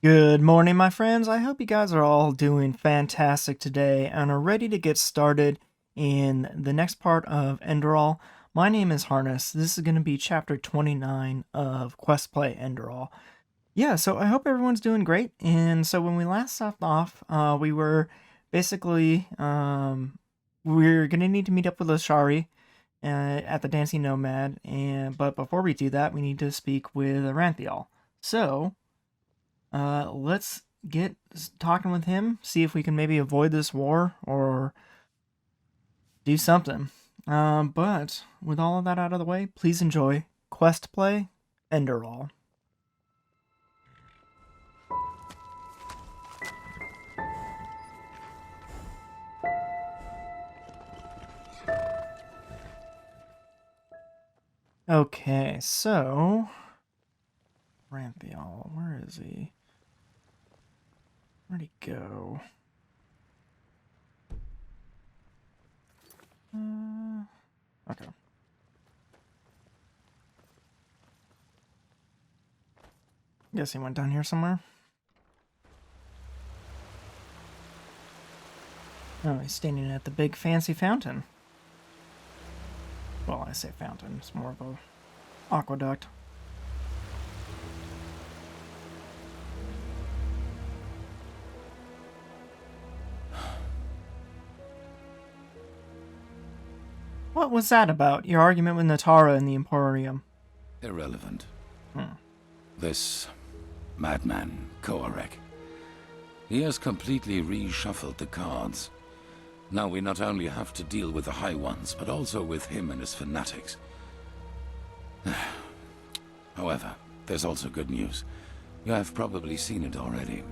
Good morning, my friends. I hope you guys are all doing fantastic today and are ready to get started in the next part of Enderal. My name is Harness. This is going to be chapter 29 of Quest Play Enderal. Yeah, so I hope everyone's doing great. And so when we last left off, we were basically we're going to need to meet up with Ashari at the Dancing Nomad, but before we do that, we need to speak with Aranthial. So let's get talking with him, see if we can maybe avoid this war or do something. But with all of that out of the way, please enjoy Quest Play Enderal. Okay, so Ranthial, where is he? Where'd he go? Okay. Guess he went down here somewhere. Oh, he's standing at the big fancy fountain. Well, I say fountain, it's more of a aqueduct. What was that about? Your argument with Natara in the Emporium? Irrelevant. This madman, Koarek. He has completely reshuffled the cards. Now we not only have to deal with the High Ones, but also with him and his fanatics. However, there's also good news. You have probably seen it already.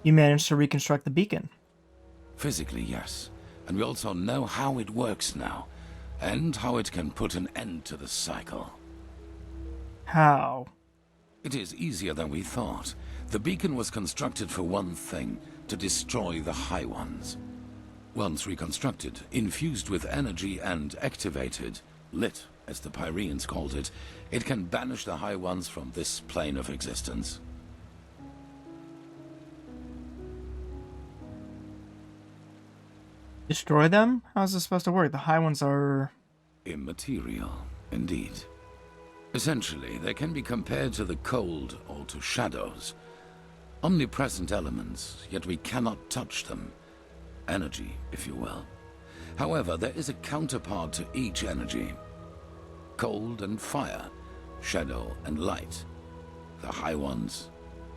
You managed to reconstruct the beacon. Physically, yes. And we also know how it works now, and how it can put an end to the cycle. How? It is easier than we thought. The beacon was constructed for one thing, to destroy the High Ones. Once reconstructed, infused with energy and activated, lit, as the Pyreans called it, it can banish the High Ones from this plane of existence. Destroy them? How's this supposed to work? The High Ones are... Immaterial, indeed. Essentially, they can be compared to the cold or to shadows. Omnipresent elements, yet we cannot touch them. Energy, if you will. However, there is a counterpart to each energy. Cold and fire, shadow and light. The High Ones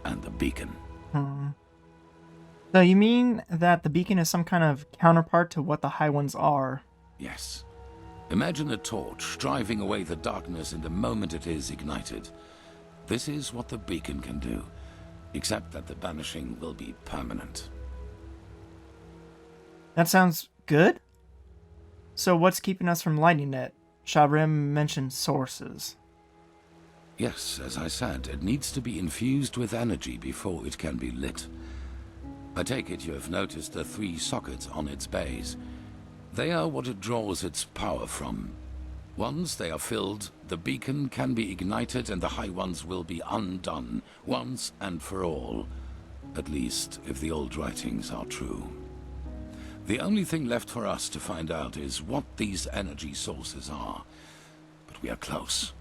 and the beacon. So you mean that the beacon is some kind of counterpart to what the High Ones are? Yes. Imagine a torch driving away the darkness in the moment it is ignited. This is what the beacon can do, except that the banishing will be permanent. That sounds good. So what's keeping us from lighting it? Shavrim mentioned sources. Yes, as I said, it needs to be infused with energy before it can be lit. I take it you have noticed the 3 sockets on its base. They are what it draws its power from. Once they are filled, the beacon can be ignited and the High Ones will be undone, once and for all. At least, if the old writings are true. The only thing left for us to find out is what these energy sources are. But we are close.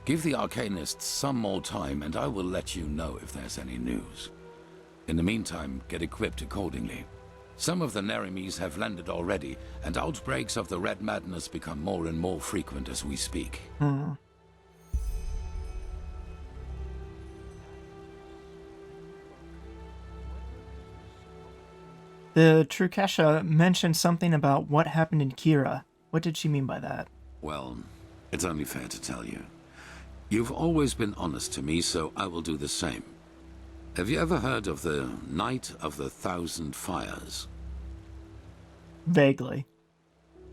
Give the Arcanists some more time and I will let you know if there's any news. In the meantime, get equipped accordingly. Some of the Neremes have landed already, and outbreaks of the Red Madness become more and more frequent as we speak. The Trukesha mentioned something about what happened in Kira. What did she mean by that? Well, it's only fair to tell you. You've always been honest to me, so I will do the same. Have you ever heard of the Night of the 1,000 Fires? Vaguely.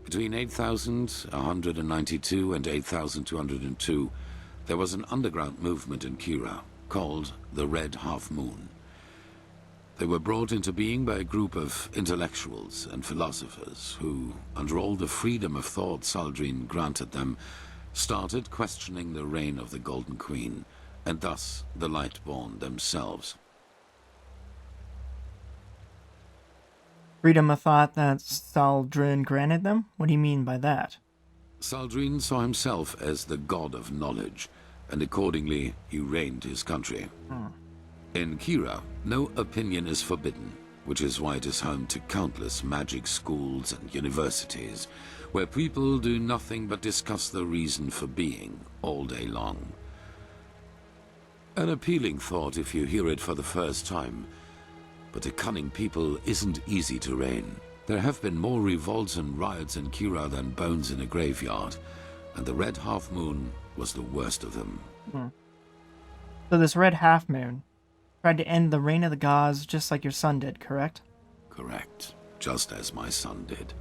Between 8,192 and 8,202, there was an underground movement in Kira called the Red Half Moon. They were brought into being by a group of intellectuals and philosophers who, under all the freedom of thought Saldrine granted them, started questioning the reign of the Golden Queen and thus the Lightborn themselves. Freedom of thought that Saldrin granted them? What do you mean by that? Saldrin saw himself as the god of knowledge, and accordingly he reigned his country. In Kira, no opinion is forbidden, which is why it is home to countless magic schools and universities, where people do nothing but discuss the reason for being all day long. An appealing thought if you hear it for the first time, but a cunning people isn't easy to reign. There have been more revolts and riots in Kira than bones in a graveyard, and the Red Half Moon was the worst of them. So this Red Half Moon tried to end the reign of the gods just like your son did, correct? Correct, just as my son did.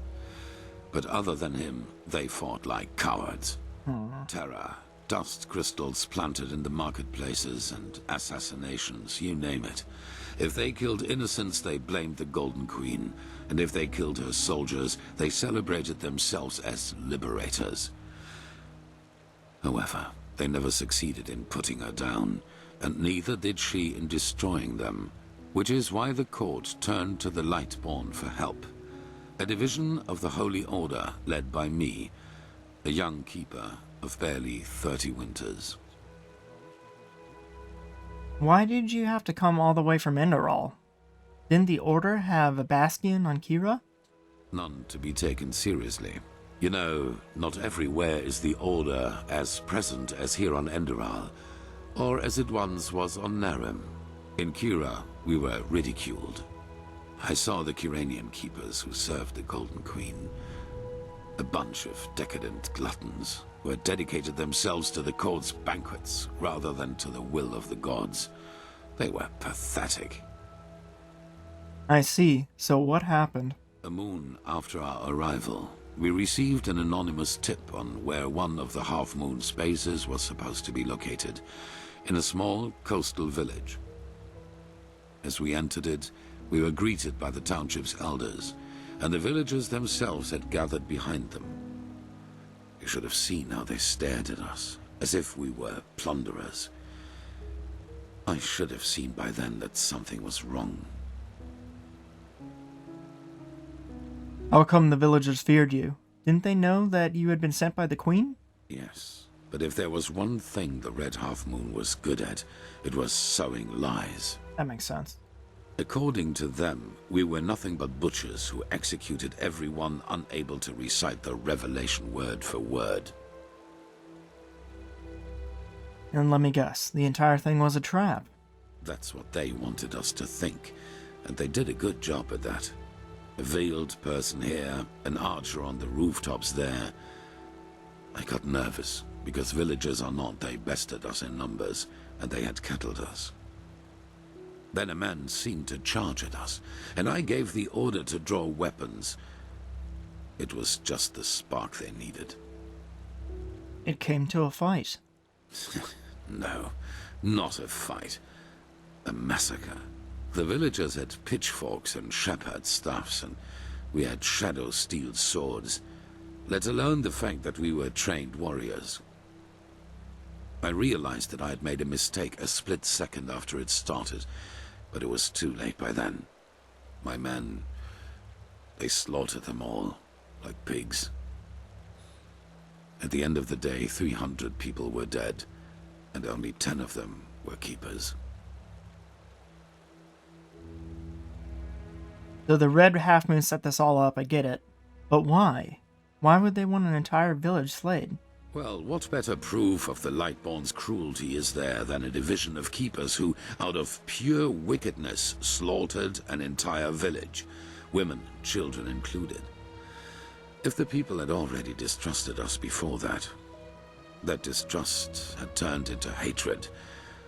But other than him, they fought like cowards. Terror, dust crystals planted in the marketplaces, and assassinations, you name it. If they killed innocents, they blamed the Golden Queen, and if they killed her soldiers, they celebrated themselves as liberators. However, they never succeeded in putting her down, and neither did she in destroying them, which is why the court turned to the Lightborn for help. A division of the Holy Order led by me, a young keeper of barely 30 winters. Why did you have to come all the way from Enderal? Didn't the Order have a bastion on Kira? None to be taken seriously. You know, not everywhere is the Order as present as here on Enderal, or as it once was on Narim. In Kira, we were ridiculed. I saw the Kiranian keepers who served the Golden Queen. A bunch of decadent gluttons who had dedicated themselves to the court's banquets rather than to the will of the gods. They were pathetic. I see. So what happened? A moon after our arrival, we received an anonymous tip on where one of the half-moon's bases was supposed to be located, in a small coastal village. As we entered it, we were greeted by the township's elders, and the villagers themselves had gathered behind them. You should have seen how they stared at us, as if we were plunderers. I should have seen by then that something was wrong. How come the villagers feared you? Didn't they know that you had been sent by the Queen? Yes, but if there was one thing the Red Half Moon was good at, it was sowing lies. That makes sense. According to them, we were nothing but butchers who executed everyone unable to recite the revelation word for word. And let me guess, the entire thing was a trap. That's what they wanted us to think, and they did a good job at that. A veiled person here, an archer on the rooftops there. I got nervous, because villagers or not, they bested us in numbers, and they had kettled us. Then a man seemed to charge at us, and I gave the order to draw weapons. It was just the spark they needed. It came to a fight. No, not a fight. A massacre. The villagers had pitchforks and shepherd staffs, and we had shadow steel swords, let alone the fact that we were trained warriors. I realized that I had made a mistake a split second after it started, but it was too late by then. My men, they slaughtered them all, like pigs. At the end of the day, 300 people were dead, and only 10 of them were keepers. So the Red Half Moon set this all up, I get it. But why? Why would they want an entire village slayed? Well, what better proof of the Lightborn's cruelty is there than a division of keepers who, out of pure wickedness, slaughtered an entire village, women and children included. If the people had already distrusted us before that distrust had turned into hatred,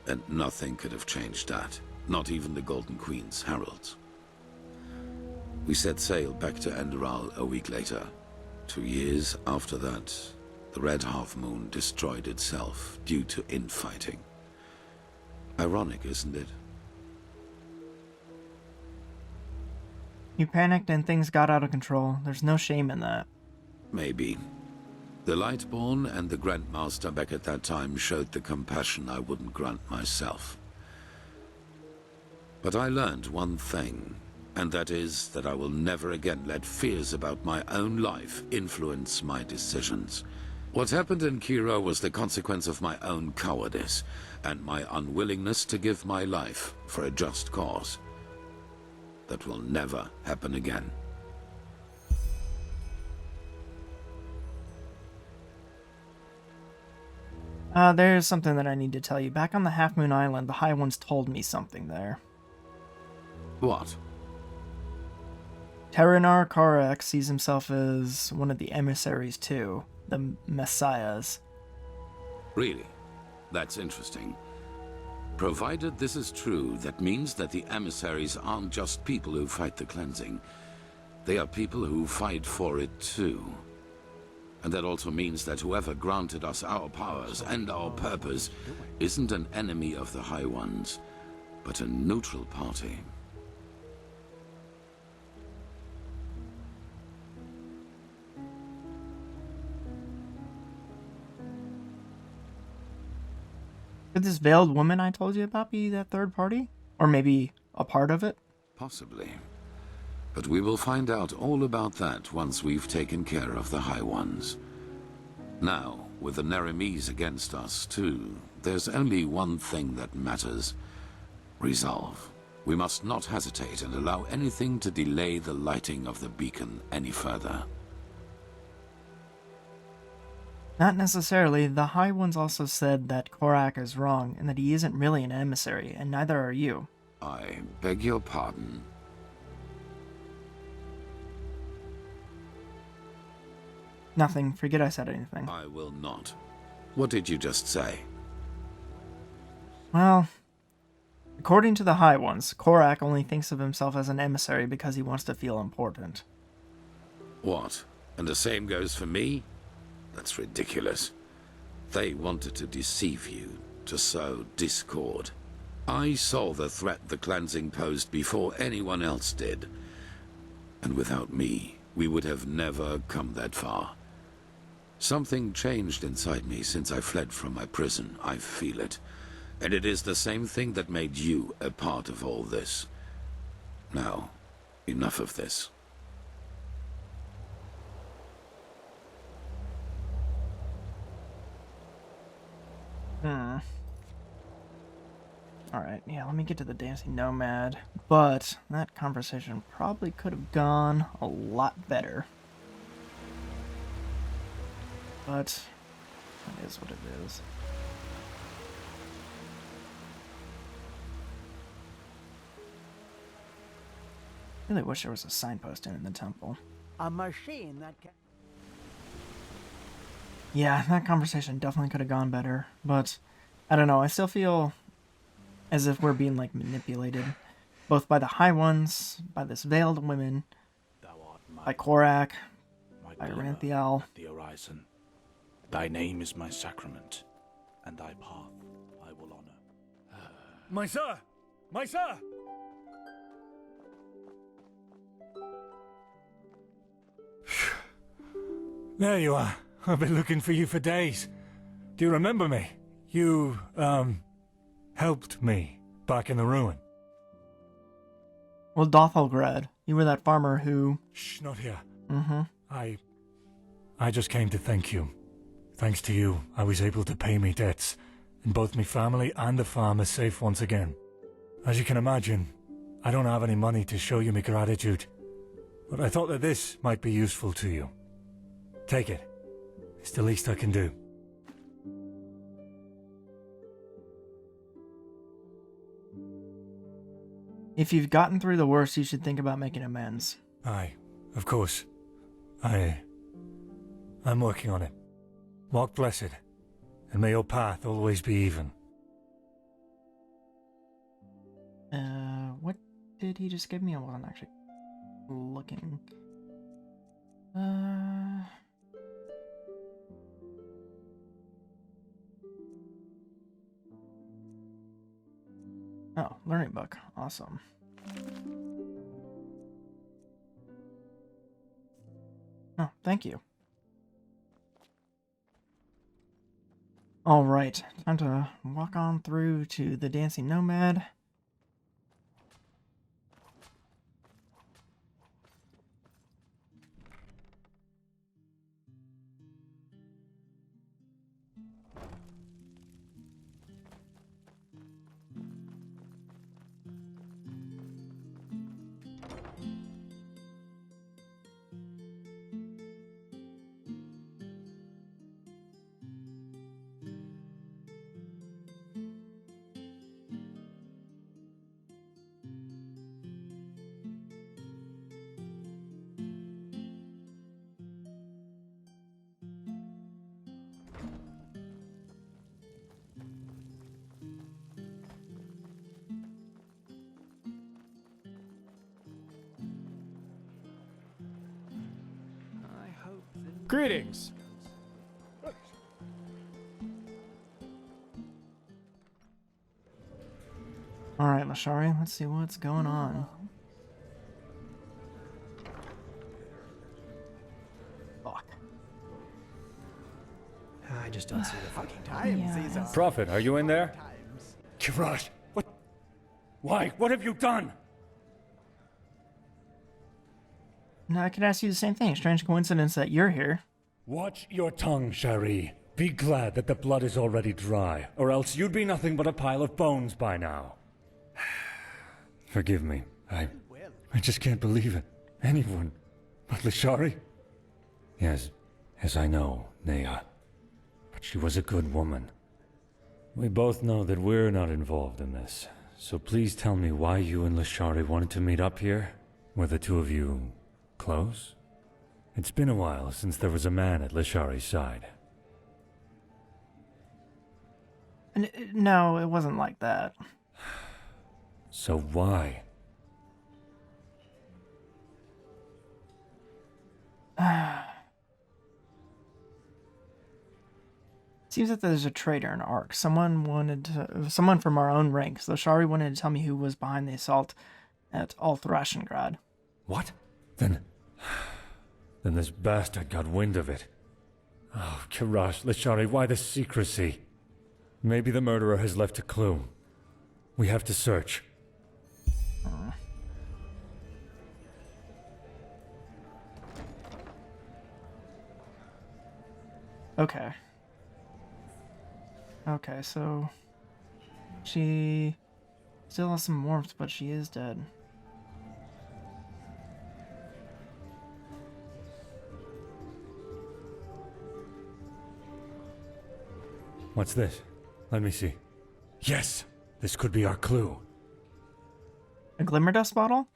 and nothing could have changed that, not even the Golden Queen's heralds. We set sail back to Enderal a week later. 2 years after that, the Red Half Moon destroyed itself due to infighting. Ironic, isn't it? You panicked and things got out of control. There's no shame in that. Maybe. The Lightborn and the Grandmaster back at that time showed the compassion I wouldn't grant myself. But I learned one thing, and that is that I will never again let fears about my own life influence my decisions. What happened in Kira was the consequence of my own cowardice, and my unwillingness to give my life for a just cause. That will never happen again. There's something that I need to tell you. Back on the Half Moon Island, the High Ones told me something there. What? Terranar Korak sees himself as one of the emissaries too, the Messiahs. Really? That's interesting. Provided this is true, that means that the emissaries aren't just people who fight the cleansing. They are people who fight for it too. And that also means that whoever granted us our powers and our purpose isn't an enemy of the High Ones, but a neutral party. Could this veiled woman I told you about be that third party? Or maybe a part of it? Possibly. But we will find out all about that once we've taken care of the High Ones. Now, with the Neremes against us too, there's only one thing that matters. Resolve. We must not hesitate and allow anything to delay the lighting of the beacon any further. Not necessarily. The High Ones also said that Korak is wrong, and that he isn't really an emissary, and neither are you. I beg your pardon. Nothing. Forget I said anything. I will not. What did you just say? Well, according to the High Ones, Korak only thinks of himself as an emissary because he wants to feel important. What? And the same goes for me? That's ridiculous. They wanted to deceive you, to sow discord. I saw the threat the cleansing posed before anyone else did. And without me, we would have never come that far. Something changed inside me since I fled from my prison. I feel it. And it is the same thing that made you a part of all this. Now, enough of this. Alright, yeah, let me get to the Dancing Nomad. But that conversation probably could have gone a lot better. But it is what it is. I really wish there was a signpost in the temple. A machine that can... Yeah, that conversation definitely could have gone better, but I don't know, I still feel as if we're being, like, manipulated, both by the High Ones, by this veiled woman, by Korak, by Autenrieth. The horizon. Thy name is my sacrament, and thy path I will honor. My sir! My sir! There you are. I've been looking for you for days. Do you remember me? You, helped me back in the ruin. Well, Dothelgrad, you were that farmer who... Shh, not here. Mm-hmm. I just came to thank you. Thanks to you, I was able to pay me debts, and both my family and the farm is safe once again. As you can imagine, I don't have any money to show you my gratitude, but I thought that this might be useful to you. Take it. It's the least I can do. If you've gotten through the worst, you should think about making amends. Aye, of course. I'm working on it. Walk blessed, and may your path always be even. What did he just give me? I wasn't actually looking. Oh, learning book. Awesome. Oh, thank you. Alright, time to walk on through to the Dancing Nomad. Greetings! Alright, Lashari, let's see what's going on. Fuck. I just don't see the fucking time. Prophet, are you in there? Kirash, what? Why? What have you done? Now, I could ask you the same thing. Strange coincidence that you're here. Watch your tongue, Shari. Be glad that the blood is already dry, or else you'd be nothing but a pile of bones by now. Forgive me. I just can't believe it. Anyone but Lashari? Yes, I know, Nea. But she was a good woman. We both know that we're not involved in this, so please tell me why you and Lashari wanted to meet up here? Were the two of you close? It's been a while since there was a man at Lashari's side. No, it wasn't like that. So why? Seems that there's a traitor in Ark. Someone from our own ranks. Lashari wanted to tell me who was behind the assault at Autenrieth. What? Then this bastard got wind of it. Oh, Kirash, Lashari, why the secrecy? Maybe the murderer has left a clue. We have to search. Okay. Okay, so she still has some warmth, but she is dead. What's this? Let me see. Yes! This could be our clue. A glimmer dust bottle?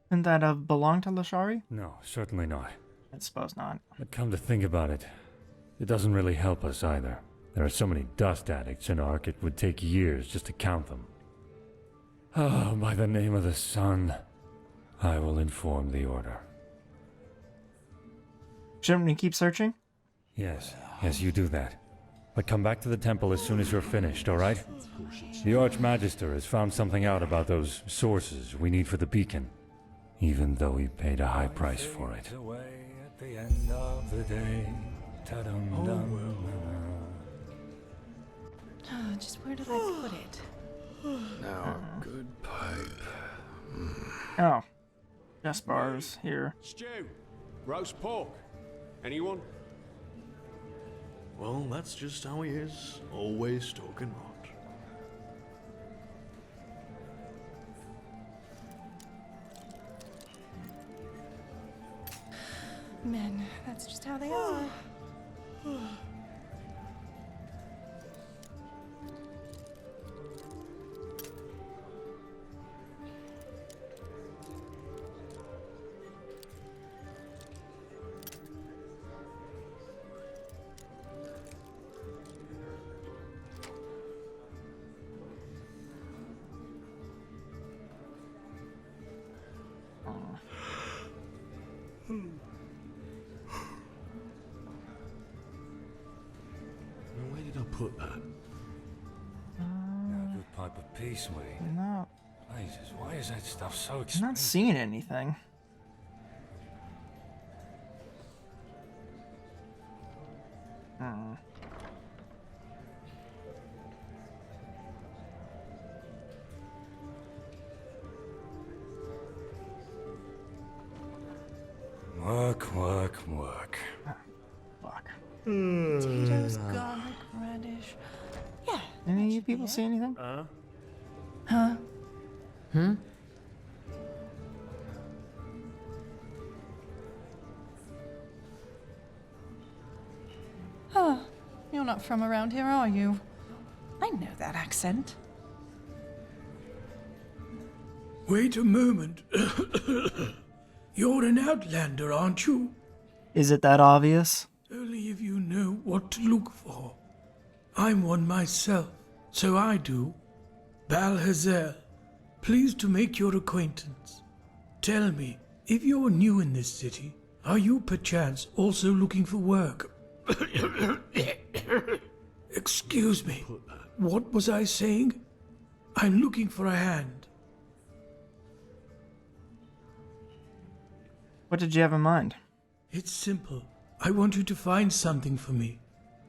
Didn't that have belonged to Lashari? No, certainly not. I suppose not. But come to think about it, it doesn't really help us either. There are so many dust addicts in Ark, it would take years just to count them. Oh, by the name of the sun, I will inform the Order. Shouldn't we keep searching? Yes, you do that. But come back to the temple as soon as you're finished, alright? The Archmagister has found something out about those sources we need for the beacon, even though he paid a high price for it. At the end of the day. Just where did I put it? Now, good pipe. Oh. Just bars here. Stew, roast pork. Anyone? Well, that's just how he is. Always talking rot. Men, that's just how they are. Where did I put that? Good pipe of peace, mate. No, Jesus, why is that stuff so I'm expensive? not seeing anything. Work, work, work. Fuck. Potatoes, garlic, radish. Yeah. Any of you people see anything? Huh? Huh. You're not from around here, are you? I know that accent. Wait a moment. You're an outlander, aren't you? Is it that obvious? Only if you know what to look for. I'm one myself, so I do. Balhazel, pleased to make your acquaintance. Tell me, if you're new in this city, are you perchance also looking for work? Excuse me, what was I saying? I'm looking for a hand. What did you have in mind? It's simple. I want you to find something for me.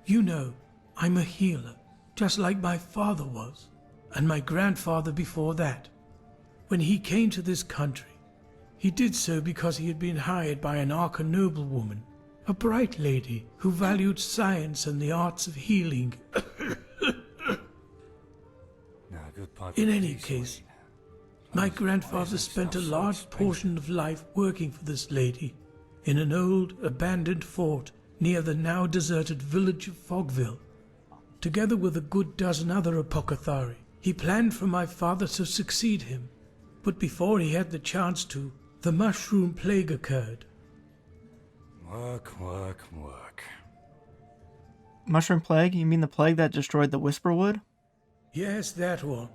You know, I'm a healer, just like my father was, and my grandfather before that. When he came to this country, he did so because he had been hired by an Arca noblewoman, a bright lady who valued science and the arts of healing. In any case, my grandfather spent a large portion of life working for this lady in an old, abandoned fort near the now deserted village of Fogville. Together with a good dozen other apothecary, he planned for my father to succeed him. But before he had the chance to, the mushroom plague occurred. Work, work, work. Mushroom plague? You mean the plague that destroyed the Whisperwood? Yes, that one.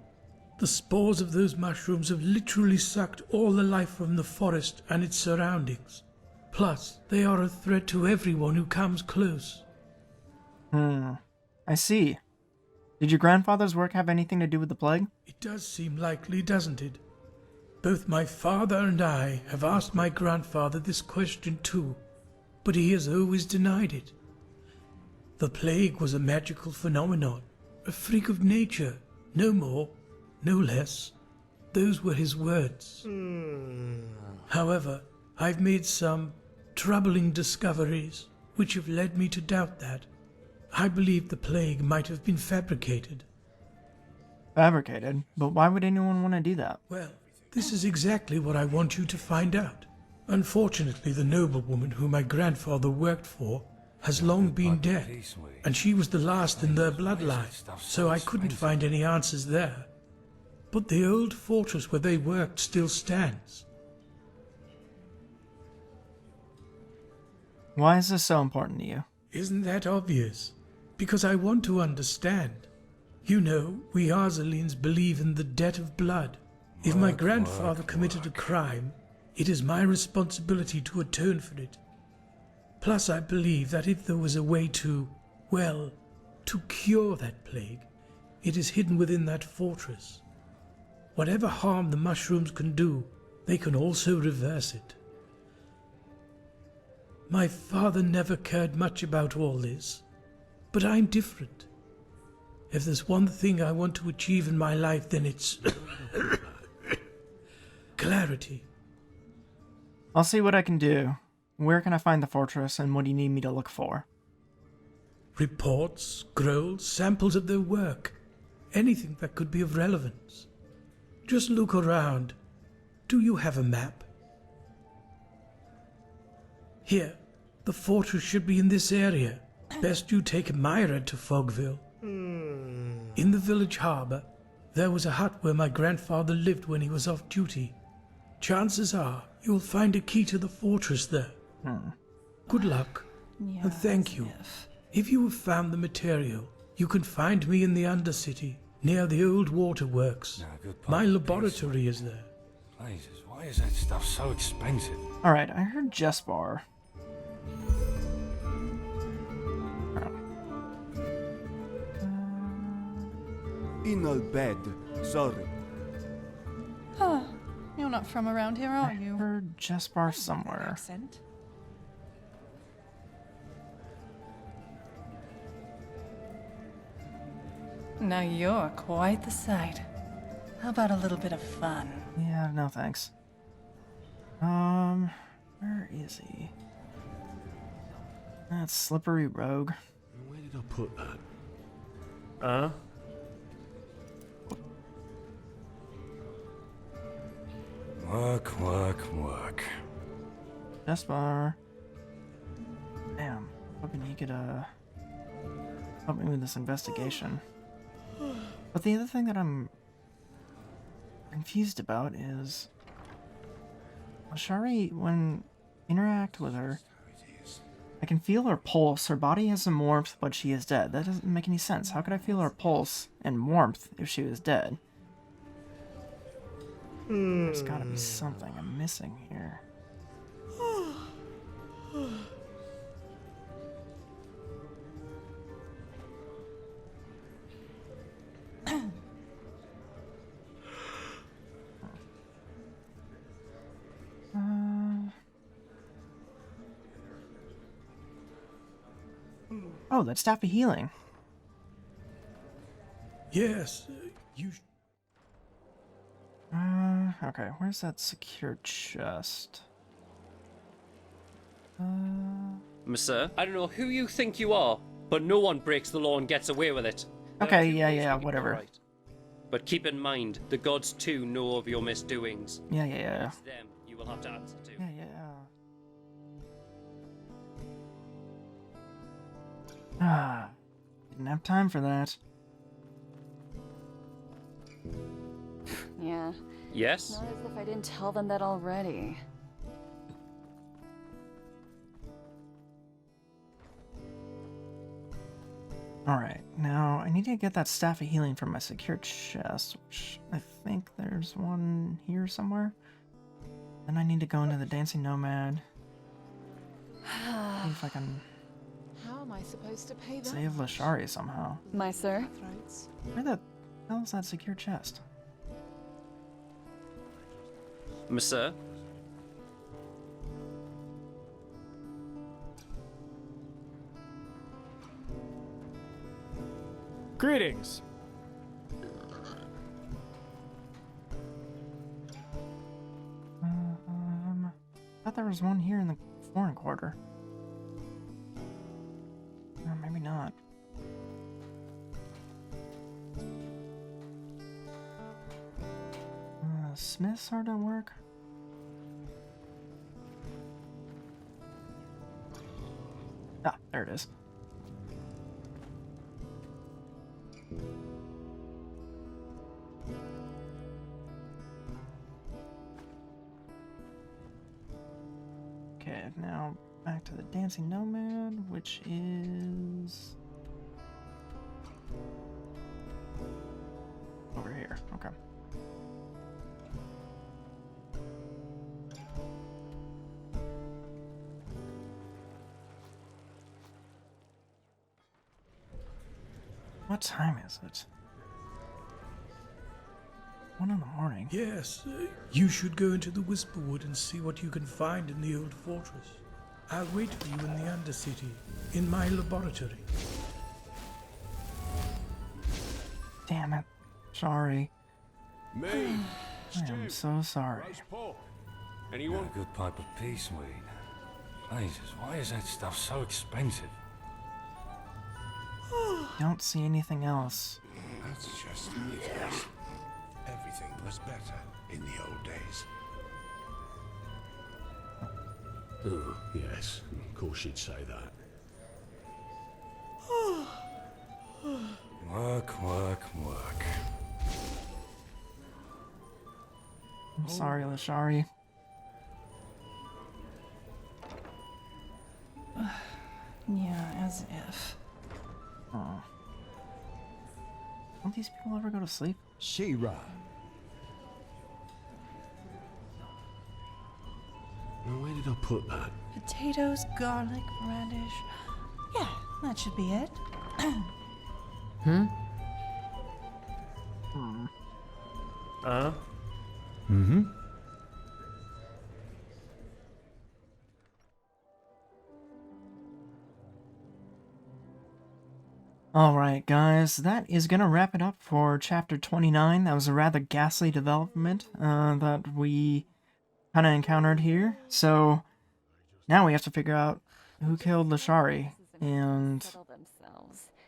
The spores of those mushrooms have literally sucked all the life from the forest and its surroundings. Plus, they are a threat to everyone who comes close. I see. Did your grandfather's work have anything to do with the plague? It does seem likely, doesn't it? Both my father and I have asked my grandfather this question too, but he has always denied it. The plague was a magical phenomenon, a freak of nature, no more, no less. Those were his words. However, I've made some troubling discoveries which have led me to doubt that. I believe the plague might have been fabricated. Fabricated? But why would anyone want to do that? Well, this is exactly what I want you to find out. Unfortunately, the noblewoman who my grandfather worked for has long been dead, and she was the last in their bloodline, so I couldn't find any answers there. But the old fortress where they worked still stands. Why is this so important to you? Isn't that obvious? Because I want to understand. You know, we Arzelines believe in the debt of blood. If my grandfather committed a crime, it is my responsibility to atone for it. Plus, I believe that if there was a way to, well, to cure that plague, it is hidden within that fortress. Whatever harm the mushrooms can do, they can also reverse it. My father never cared much about all this, but I'm different. If there's one thing I want to achieve in my life, then it's clarity. I'll see what I can do. Where can I find the fortress, and what do you need me to look for? Reports, scrolls, samples of their work. Anything that could be of relevance. Just look around. Do you have a map? Here, the fortress should be in this area. Best you take Myra to Fogville. In the village harbour, there was a hut where my grandfather lived when he was off duty. Chances are you'll find a key to the fortress there. Good luck, and thank you. If you have found the material, you can find me in the Undercity, near the old waterworks. My laboratory is there. Jesus, why is that stuff so expensive? Alright, I heard Jespar. In a bed, sorry. Huh. You're not from around here, are I you? heard Jespar somewhere. Accent. Now you're quite the sight. How about a little bit of fun? Yeah, no thanks. Where is he? That slippery rogue. Where did I put that? Work. Just bar. Damn. Hoping he could help me with this investigation. But the other thing that I'm confused about is Shari, when I interact with her, I can feel her pulse. Her body has some warmth, but she is dead. That doesn't make any sense. How could I feel her pulse and warmth if she was dead? There's gotta be something I'm missing here. Oh, that's staff of healing. Yes, you... Okay, where's that secure chest? Sir, I don't know who you think you are, but no one breaks the law and gets away with it. Okay, yeah, whatever. Right. But keep in mind, the gods too know of your misdoings. Yeah. It's them you will have to answer to. Yeah. Didn't have time for that. Yeah. Yes? Not as if I didn't tell them that already. Alright, now I need to get that staff of healing from my secure chest, which I think there's one here somewhere. Then I need to go into the Dancing Nomad. See if I can How am I supposed to pay that? save Lashari somehow. My sir? Where the hell is that secure chest? Sir? Greetings. I thought there was one here in the foreign quarter. Or maybe not. Smith's hard at work. Ah, there it is. Okay, now back to the Dancing Nomad, which is over here. Okay. What time is it? 1 in the morning. Yes, you should go into the Whisperwood and see what you can find in the old fortress. I'll wait for you in the Undercity, in my laboratory. Damn it. Sorry. Me, I am so sorry. roast pork. Got Anyone? a good pipe of peace weed. Jesus, why is that stuff so expensive? Don't see anything else. That's just it. Everything was better in the old days. Oh, yes. Of course you'd say that. Work. I'm sorry, Lashari. Yeah, as if. Oh. Don't these people ever go to sleep? She-Ra. Now, where did I put that? Potatoes, garlic, radish. Yeah, that should be it. Alright, guys, that is going to wrap it up for Chapter 29. That was a rather ghastly development that we kind of encountered here. So, now we have to figure out who killed Lashari and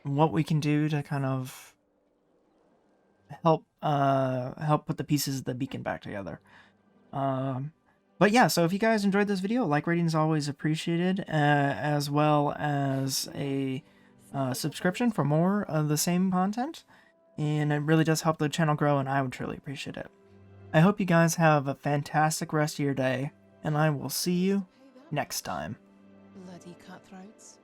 what we can do to kind of help put the pieces of the beacon back together. But yeah, so if you guys enjoyed this video, like rating is always appreciated, as well as a subscription for more of the same content, and it really does help the channel grow, and I would truly appreciate it. I hope you guys have a fantastic rest of your day, and I will see you next time. Bloody cutthroats.